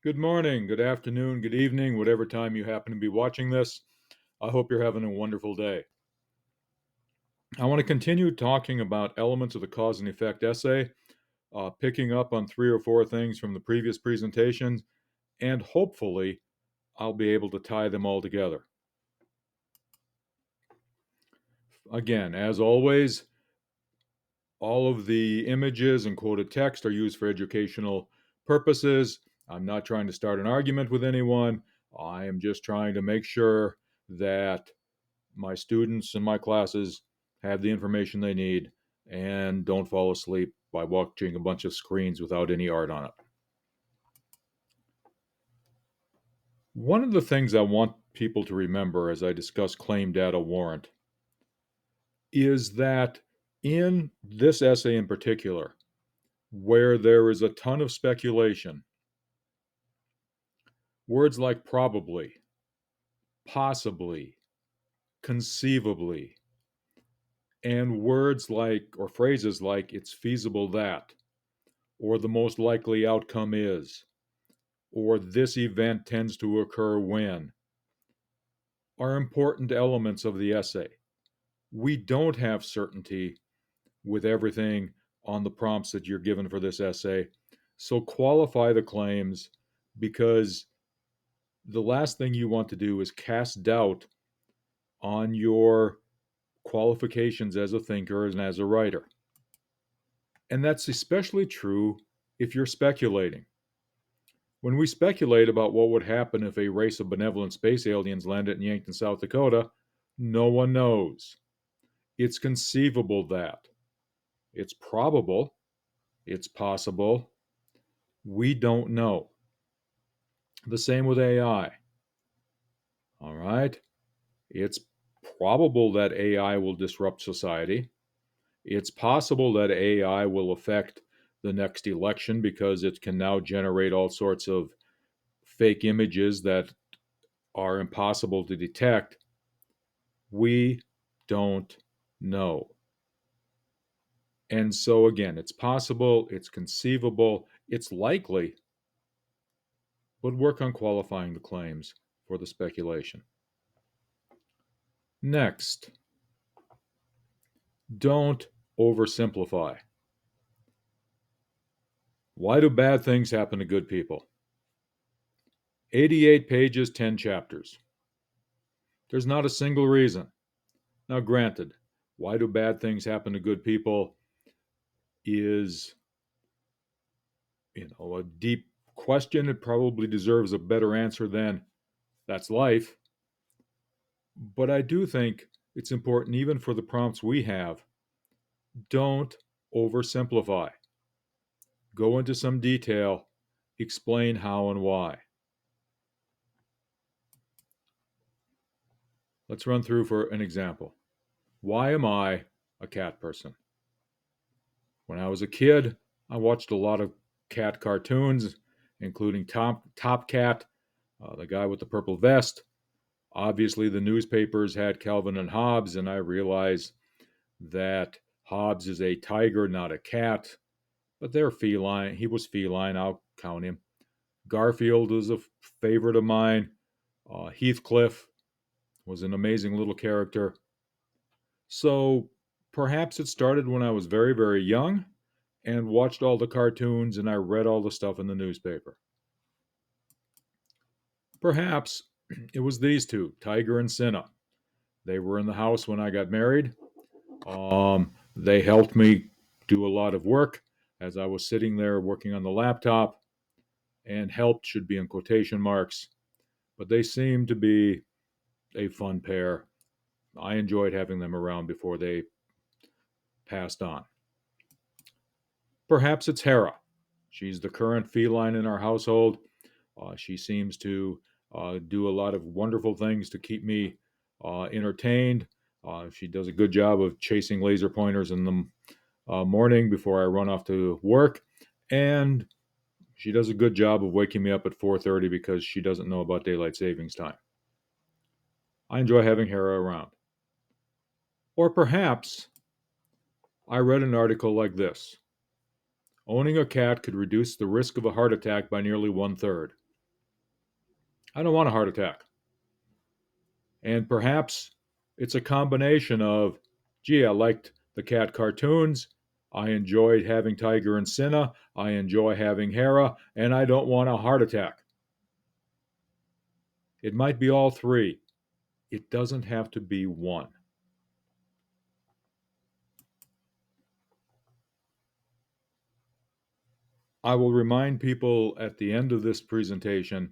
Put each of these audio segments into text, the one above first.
Good morning, good afternoon, good evening, whatever time you happen to be watching this. I hope you're having a wonderful day. I want to continue talking about elements of the cause and effect essay, picking up on three or four things from the previous presentations, and hopefully I'll be able to tie them all together. Again, as always, all of the images and quoted text are used for educational purposes. I'm not trying to start an argument with anyone. I am just trying to make sure that my students in my classes have the information they need and don't fall asleep by watching a bunch of screens without any art on it. One of the things I want people to remember as I discuss claim data warrant is that in this essay in particular, where there is a ton of speculation, words like probably, possibly, conceivably, and words like or phrases like it's feasible that, or the most likely outcome is, or this event tends to occur when, are important elements of the essay. We don't have certainty with everything on the prompts that you're given for this essay. So qualify the claims, because the last thing you want to do is cast doubt on your qualifications as a thinker and as a writer. And that's especially true if you're speculating. When we speculate about what would happen if a race of benevolent space aliens landed in Yankton, South Dakota, no one knows. It's conceivable that. It's probable. It's possible. We don't know. The same with AI. All right? It's probable that AI will disrupt society. It's possible that AI will affect the next election because it can now generate all sorts of fake images that are impossible to detect. We don't know. And so, again, it's possible, it's conceivable, it's likely, but work on qualifying the claims for the speculation. Next, don't oversimplify. Why do bad things happen to good people? 88 pages, 10 chapters. There's not a single reason. Now, granted, why do bad things happen to good people is, a deep question. It probably deserves a better answer than that's life. But I do think it's important, even for the prompts we have, don't oversimplify. Go into some detail, explain how and why. Let's run through for an example. Why am I a cat person? When I was a kid, I watched a lot of cat cartoons, including Top Cat, the guy with the purple vest. Obviously, the newspapers had Calvin and Hobbes, and I realized that Hobbes is a tiger, not a cat, but they're feline. He was feline, I'll count him. Garfield was a favorite of mine. Heathcliff was an amazing little character. So perhaps it started when I was very, very young and watched all the cartoons and I read all the stuff in the newspaper. Perhaps it was these two, Tiger and Cinna. They were in the house when I got married. They helped me do a lot of work as I was sitting there working on the laptop, and helped should be in quotation marks, but they seemed to be a fun pair. I enjoyed having them around before they passed on. Perhaps it's Hera. She's the current feline in our household. She seems to do a lot of wonderful things to keep me entertained. She does a good job of chasing laser pointers in the morning before I run off to work, and she does a good job of waking me up at 4:30 because she doesn't know about daylight savings time. I enjoy having Hera around. Or perhaps I read an article like this: owning a cat could reduce the risk of a heart attack by nearly one third. I don't want a heart attack. And perhaps it's a combination of, gee, I liked the cat cartoons. I enjoyed having Tiger and Cinna. I enjoy having Hera, and I don't want a heart attack. It might be all three. It doesn't have to be one. I will remind people at the end of this presentation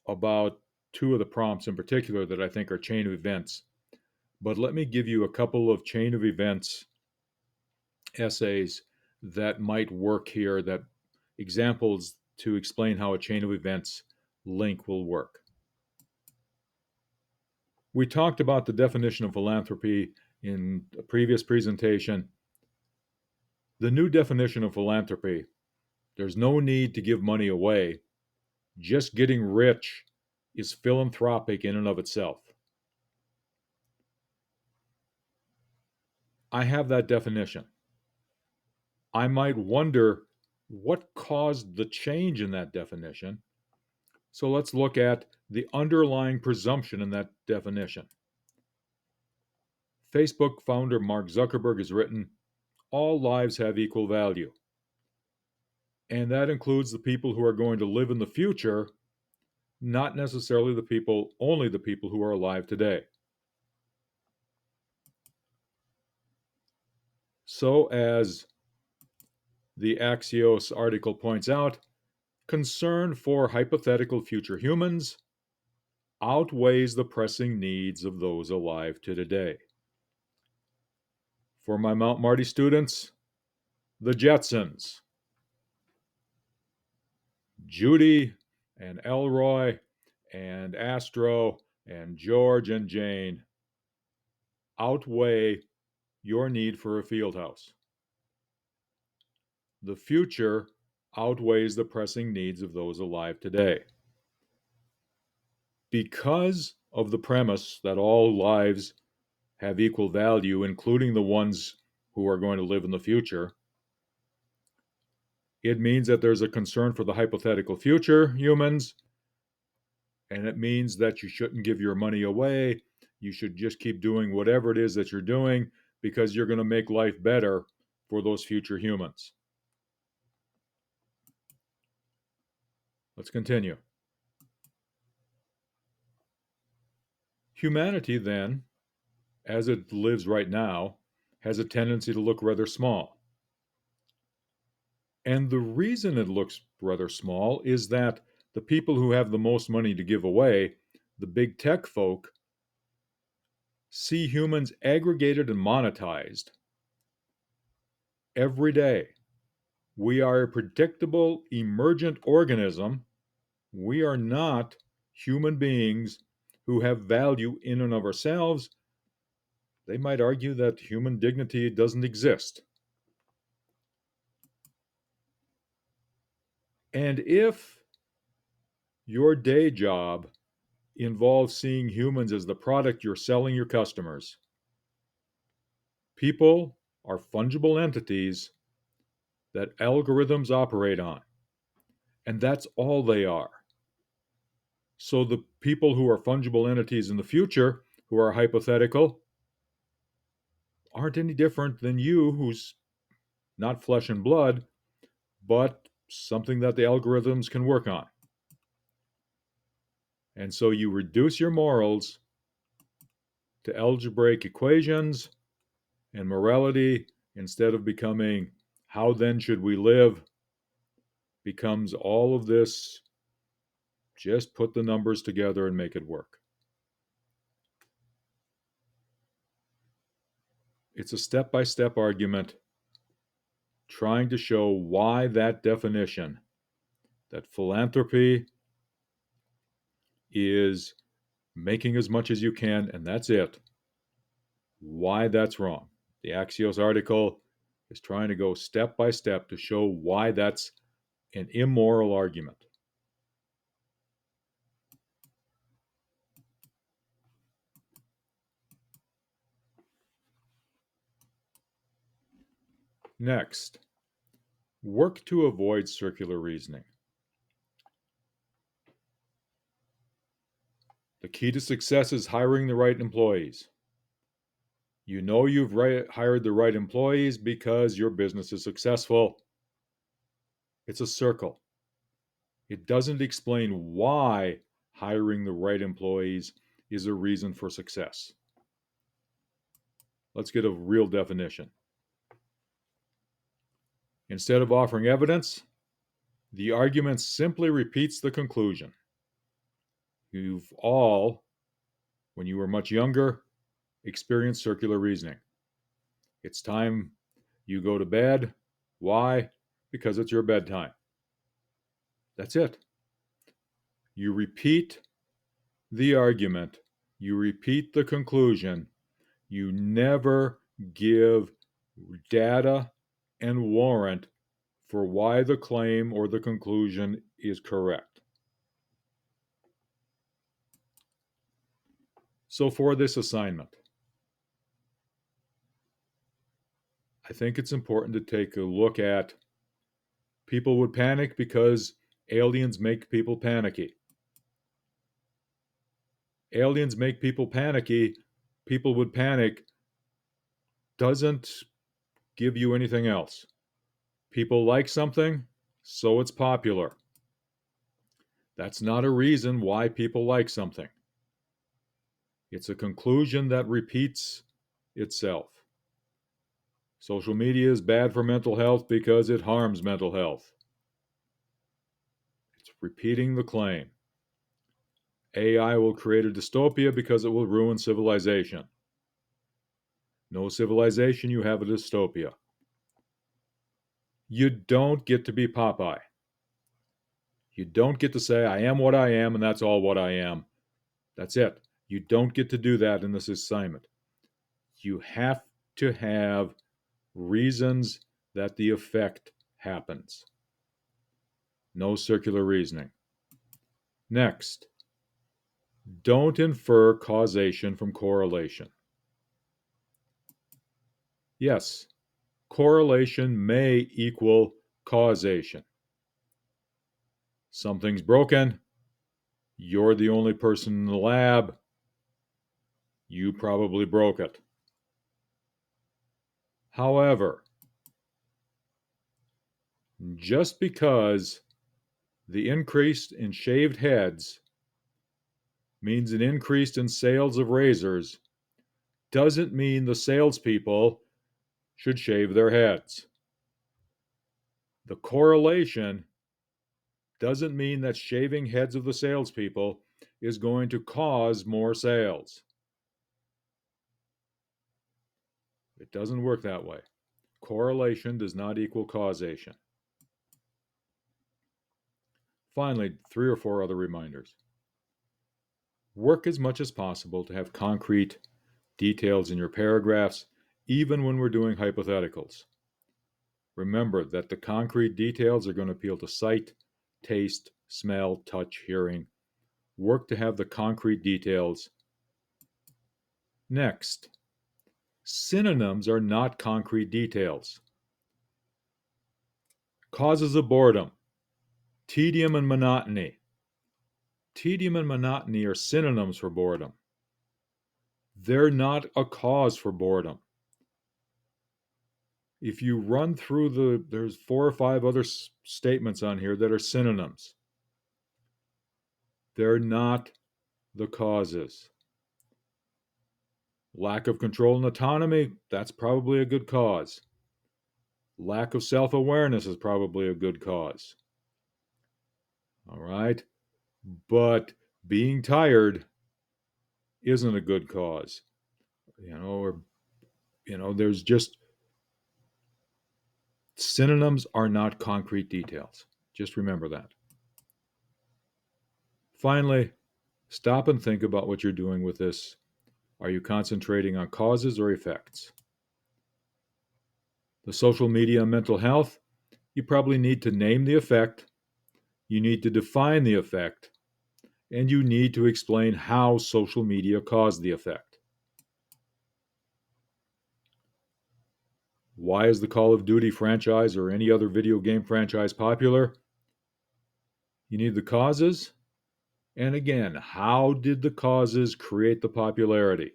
about two of the prompts in particular that I think are chain of events. But let me give you a couple of chain of events essays that might work here, that examples to explain how a chain of events link will work. We talked about the definition of philanthropy in a previous presentation. The new definition of philanthropy, there's no need to give money away. Just getting rich is philanthropic in and of itself. I have that definition. I might wonder what caused the change in that definition. So let's look at the underlying presumption in that definition. Facebook founder Mark Zuckerberg has written, all lives have equal value. And that includes the people who are going to live in the future, not necessarily only the people who are alive today. So, as the Axios article points out, concern for hypothetical future humans outweighs the pressing needs of those alive to today. For my Mount Marty students, the Jetsons, Judy and Elroy and Astro and George and Jane outweigh your need for a field house. The future outweighs the pressing needs of those alive today. Because of the premise that all lives have equal value, including the ones who are going to live in the future, it means that there's a concern for the hypothetical future humans, and it means that you shouldn't give your money away. You should just keep doing whatever it is that you're doing because you're going to make life better for those future humans. Let's continue. Humanity, then, as it lives right now, has a tendency to look rather small. And the reason it looks rather small is that the people who have the most money to give away, the big tech folk, see humans aggregated and monetized every day. We are a predictable, emergent organism. We are not human beings who have value in and of ourselves. They might argue that human dignity doesn't exist. And if your day job involves seeing humans as the product you're selling your customers, people are fungible entities that algorithms operate on. And that's all they are. So the people who are fungible entities in the future, who are hypothetical, aren't any different than you, who's not flesh and blood, but something that the algorithms can work on. And so you reduce your morals to algebraic equations, and morality, instead of becoming how then should we live, becomes all of this, just put the numbers together and make it work. It's a step-by-step argument trying to show why that definition, that philanthropy is making as much as you can and that's it, why that's wrong. The Axios article is trying to go step by step to show why that's an immoral argument. Next, work to avoid circular reasoning. The key to success is hiring the right employees. You know you've hired the right employees because your business is successful. It's a circle. It doesn't explain why hiring the right employees is a reason for success. Let's get a real definition. Instead of offering evidence, the argument simply repeats the conclusion. You've all, when you were much younger, experienced circular reasoning. It's time you go to bed. Why? Because it's your bedtime. That's it. You repeat the argument, you repeat the conclusion, you never give data and warrant for why the claim or the conclusion is correct. So for this assignment, I think it's important to take a look at people would panic because aliens make people panicky. Aliens make people panicky. People would panic doesn't give you anything else. People like something, so it's popular. That's not a reason why people like something. It's a conclusion that repeats itself. Social media is bad for mental health because it harms mental health. It's repeating the claim. AI will create a dystopia because it will ruin civilization. No civilization, you have a dystopia. You don't get to be Popeye. You don't get to say, I am what I am, and that's all what I am. That's it. You don't get to do that in this assignment. You have to have reasons that the effect happens. No circular reasoning. Next, don't infer causation from correlation. Yes, correlation may equal causation. Something's broken. You're the only person in the lab. You probably broke it. However, just because the increase in shaved heads means an increase in sales of razors doesn't mean the salespeople should shave their heads. The correlation doesn't mean that shaving heads of the salespeople is going to cause more sales. It doesn't work that way. Correlation does not equal causation. Finally, 3 or 4 other reminders. Work as much as possible to have concrete details in your paragraphs, even when we're doing hypotheticals. Remember that the concrete details are going to appeal to sight, taste, smell, touch, hearing. Work to have the concrete details. Next, synonyms are not concrete details. Causes of boredom, tedium and monotony. Tedium and monotony are synonyms for boredom. They're not a cause for boredom. If you run through there's 4 or 5 other statements on here that are synonyms. They're not the causes. Lack of control and autonomy, that's probably a good cause. Lack of self-awareness is probably a good cause. All right? But being tired isn't a good cause. There's just synonyms are not concrete details. Just remember that. Finally, stop and think about what you're doing with this. Are you concentrating on causes or effects? The social media and mental health, you probably need to name the effect, you need to define the effect, and you need to explain how social media caused the effect. Why is the Call of Duty franchise or any other video game franchise popular? You need the causes And again, how did the causes create the popularity?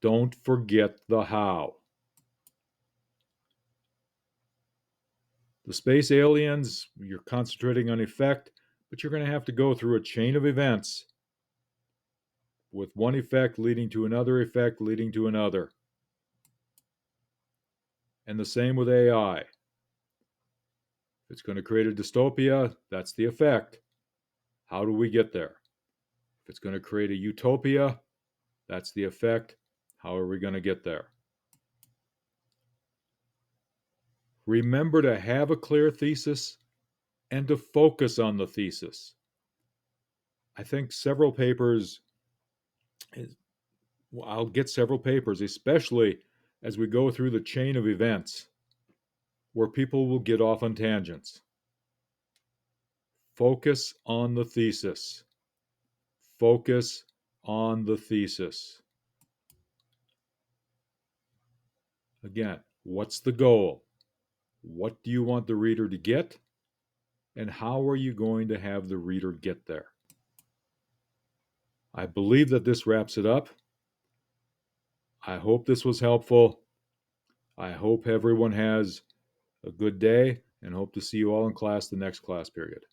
Don't forget the how. The space aliens, you're concentrating on effect, but you're going to have to go through a chain of events with one effect leading to another effect leading to another. And the same with AI. If it's going to create a dystopia, that's the effect. How do we get there? If it's going to create a utopia, that's the effect. How are we going to get there? Remember to have a clear thesis and to focus on the thesis. I think several papers, I'll get several papers, especially as we go through the chain of events, where people will get off on tangents. Focus on the thesis. Focus on the thesis. Again, what's the goal? What do you want the reader to get? And how are you going to have the reader get there? I believe that this wraps it up. I hope this was helpful. I hope everyone has a good day and hope to see you all in class the next class period.